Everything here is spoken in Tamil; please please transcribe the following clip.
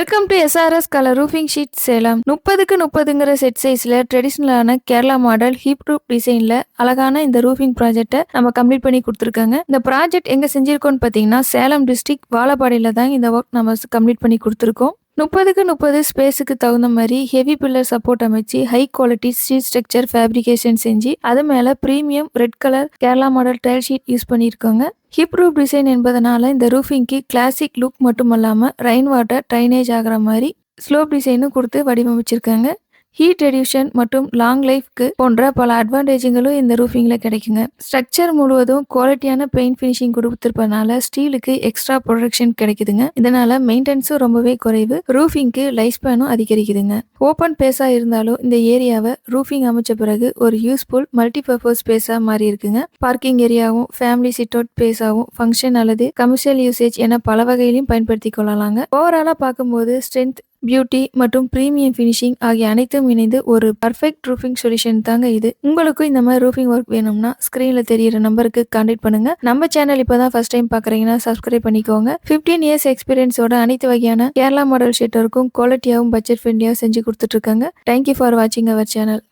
Welcome to SRS colour roofing sheet Salem. 30க்கு 30ங்கிற செட் சைஸ்ல ட்ரெடிஷ்னலான கேரளா மாடல் ஹீப் ரூப் டிசைன்ல அழகான இந்த ரூஃபிங் ப்ராஜெக்ட்டை நம்ம கம்ப்ளீட் பண்ணி கொடுத்துருக்காங்க. இந்த ப்ராஜெக்ட் எங்க செஞ்சிருக்கோம்னு பார்த்தீங்கன்னா சேலம் டிஸ்ட்ரிக்ட் வாழப்பாடியில தான் இந்த ஒர்க் நம்ம கம்ப்ளீட் பண்ணி கொடுத்துருக்கோம். 30க்கு 30 ஸ்பேஸுக்கு தகுந்த மாதிரி ஹெவி பில்லர் சப்போர்ட் அமைச்சு high quality steel structure fabrication செஞ்சு அது மேல premium red colour Kerala model tile sheet use பண்ணியிருக்காங்க. ஹிப் ரூப் டிசைன் என்பதனால இந்த ரூஃபிங்க்கு கிளாசிக் லுக் மட்டும் இல்லாமல் ரெயின் வாட்டர் ட்ரைனேஜ் ஆகிற மாதிரி ஸ்லோப் டிசைனும் கொடுத்து வடிவமைச்சிருக்காங்க. ஹீட் ரெடியூஷன் மற்றும் லாங் லைஃப்க்கு போன்ற பல அட்வான்டேஜுங்களும் இந்த ரூஃபிங்ல கிடைக்குங்க. ஸ்ட்ரக்சர் முழுவதும் குவாலிட்டியான பெயிண்ட் ஃபினிஷிங் கொடுத்துருப்பதனால ஸ்டீலுக்கு எக்ஸ்ட்ரா ப்ரொடெக்ஷன் கிடைக்குதுங்க. இதனால மெயின்டெனன்ஸும் ரொம்பவே குறைவு, ரூஃபிங்க்கு லைஃப் ஸ்பேனும் அதிகரிக்குதுங்க. ஓப்பன் ஸ்பேஸா இருந்தாலும் இந்த ஏரியாவை ரூஃபிங் அமைச்ச பிறகு ஒரு யூஸ்ஃபுல் மல்டிபர்பஸ் ஸ்பேஸா மாறி இருக்குங்க. பார்க்கிங் ஏரியாவும் ஃபேமிலி சிட் அவுட் ஸ்பேஸாவும் ஃபங்க்ஷன் அல்லது கமர்ஷியல் யூசேஜ் என பல வகையிலும் பயன்படுத்தி கொள்ளலாங்க. ஓவராலா பார்க்கும்போது ஸ்ட்ரென்த், பியூட்டி மற்றும் பிரீமியம் ஃபினிஷிங் ஆகிய அனைத்தும் இணைந்து ஒரு பர்ஃபெக்ட் ரூஃபிங் சொல்யூஷன் தாங்க இது. உங்களுக்கும் இந்த மாதிரி ரூஃபிங் ஒர்க் வேணும்னா ஸ்கிரீன்ல தெரியிற நம்பருக்கு கான்டாக்ட் பண்ணுங்க. நம்ம சேனல் இப்பதான் ஃபர்ஸ்ட் டைம் பாக்குறீங்கன்னா சப்ஸ்கிரைப் பண்ணிக்கோங்க. 15 இயர்ஸ் எக்ஸ்பீரியன்ஸோட அனைத்து வகையான கேரளா மாடல் ஷீட்டருக்கும் குவாலிட்டியாகவும் பட்ஜெட் ஃப்ரெண்ட்லியாகவும் செஞ்சு கொடுத்துட்டு இருக்காங்க. தேங்க்யூ ஃபார் வாட்சிங் அவர் சேனல்.